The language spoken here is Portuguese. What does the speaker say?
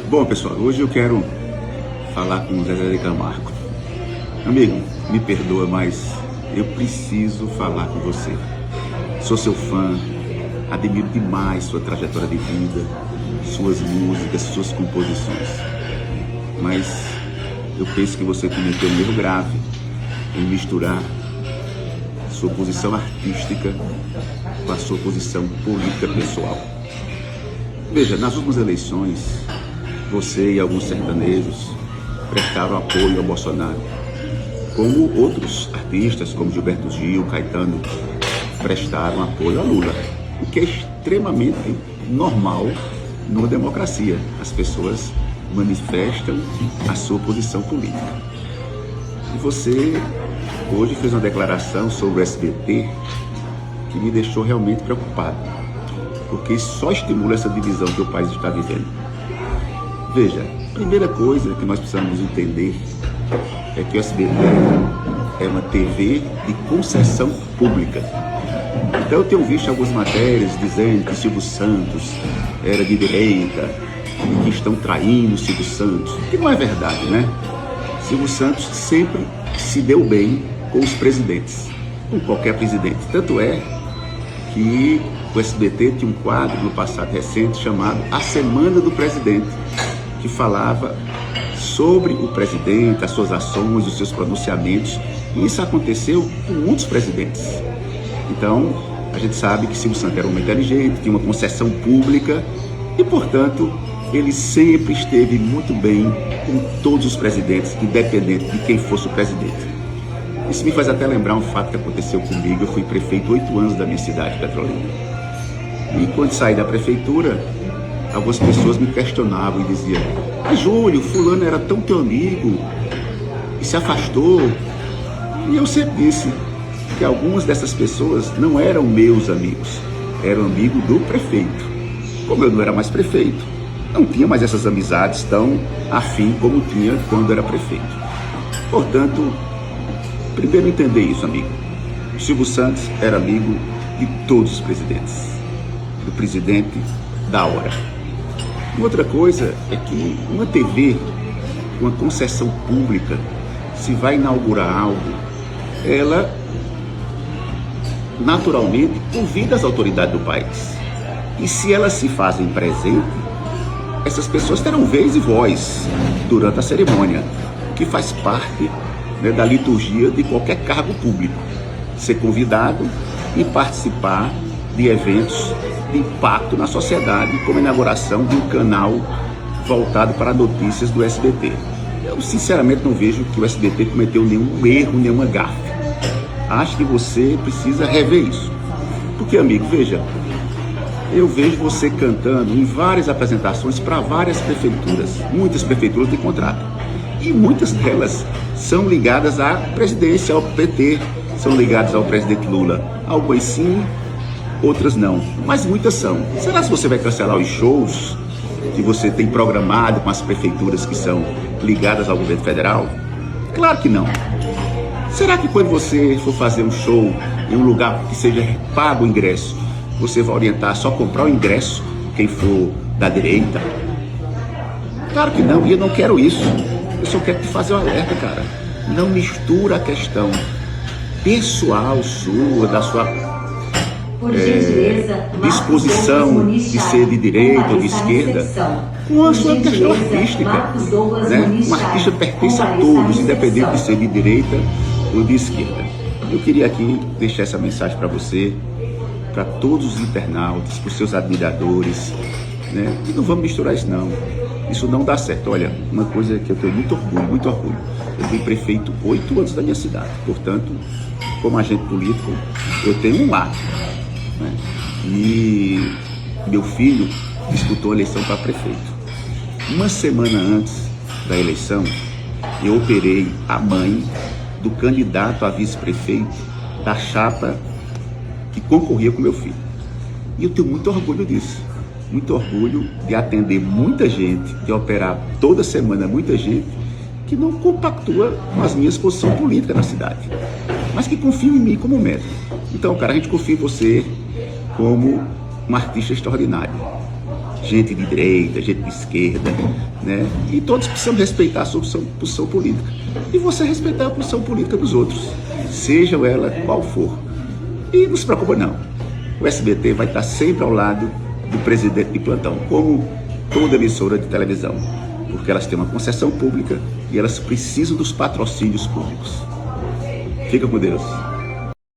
Bom, pessoal, hoje eu quero falar com o Zezé de Camargo. Amigo, me perdoa, mas eu preciso falar com você. Sou seu fã, admiro demais sua trajetória de vida, suas músicas, suas composições. Mas eu penso que você cometeu um erro grave em misturar sua posição artística com a sua posição política pessoal. Veja, nas últimas eleições, você e alguns sertanejos prestaram apoio ao Bolsonaro, como outros artistas, como Gilberto Gil, Caetano, prestaram apoio a Lula, o que é extremamente normal numa democracia. As pessoas manifestam a sua posição política. E você hoje fez uma declaração sobre o SBT que me deixou realmente preocupado, porque isso só estimula essa divisão que o país está vivendo. Veja, a primeira coisa que nós precisamos entender é que o SBT é uma TV de concessão pública. Então eu tenho visto algumas matérias dizendo que Silvio Santos era de direita e que estão traindo o Silvio Santos, que não é verdade, né? Silvio Santos sempre se deu bem com os presidentes, com qualquer presidente. Tanto é que o SBT tinha um quadro no passado recente chamado A Semana do Presidente, que falava sobre o presidente, as suas ações, os seus pronunciamentos, e isso aconteceu com muitos presidentes. Então, a gente sabe que Silvio Santos era um homem inteligente, tinha uma concessão pública e, portanto, ele sempre esteve muito bem com todos os presidentes, independente de quem fosse o presidente. Isso me faz até lembrar um fato que aconteceu comigo. Eu fui prefeito 8 anos da minha cidade, Petrolina. E quando saí da prefeitura, algumas pessoas me questionavam e diziam: mas Júlio, fulano era tão teu amigo e se afastou. E eu sempre disse que algumas dessas pessoas não eram meus amigos, eram amigos do prefeito. Como eu não era mais prefeito, não tinha mais essas amizades tão afim como tinha quando era prefeito. Portanto, primeiro entender isso, amigo. O Silvio Santos era amigo de todos os presidentes, do presidente da hora. Outra coisa é que uma TV, uma concessão pública, se vai inaugurar algo, ela naturalmente convida as autoridades do país. E se elas se fazem presente, essas pessoas terão vez e voz durante a cerimônia, que faz parte, né, da liturgia de qualquer cargo público. Ser convidado e participar de eventos de impacto na sociedade, como a inauguração de um canal voltado para notícias do SBT. Eu sinceramente não vejo que o SBT cometeu nenhum erro, nenhuma gafe. Acho que você precisa rever isso. Porque, amigo, veja, eu vejo você cantando em várias apresentações para várias prefeituras. Muitas prefeituras de contrato. E muitas delas são ligadas à presidência, ao PT, são ligadas ao presidente Lula. Algumas sim, outras não, mas muitas são. Será que você vai cancelar os shows que você tem programado com as prefeituras que são ligadas ao governo federal? Claro que não. Será que quando você for fazer um show em um lugar que seja pago o ingresso, você vai orientar só comprar o ingresso quem for da direita? Claro que não, e eu não quero isso. Eu só quero te fazer um alerta, cara. Não mistura a questão pessoal sua, da sua disposição de ser de direita ou de esquerda, com a sua questão artística, né? Um artista pertence a todos, independente de ser de direita ou de esquerda. Eu queria aqui deixar essa mensagem para você, para todos os internautas, para os seus admiradores, né? E não vamos misturar isso não. Isso não dá certo. Olha, uma coisa que eu tenho muito orgulho. Eu fui prefeito 8 anos da minha cidade. Portanto, como agente político, eu tenho um lado, né? E meu filho disputou a eleição para prefeito. Uma semana antes da eleição, eu operei a mãe do candidato a vice-prefeito da chapa que concorria com meu filho. E eu tenho muito orgulho disso. Muito orgulho de atender muita gente, de operar toda semana muita gente que não compactua com as minhas posições políticas na cidade, mas que confia em mim como médico. Então, cara, a gente confia em você como um artista extraordinário. gente de direita, gente de esquerda, né? E todos precisam respeitar a sua posição política. E você respeitar a posição política dos outros, seja ela qual for. E não se preocupa não, o SBT vai estar sempre ao lado do presidente de plantão, como toda emissora de televisão, porque elas têm uma concessão pública e elas precisam dos patrocínios públicos. Fica com Deus.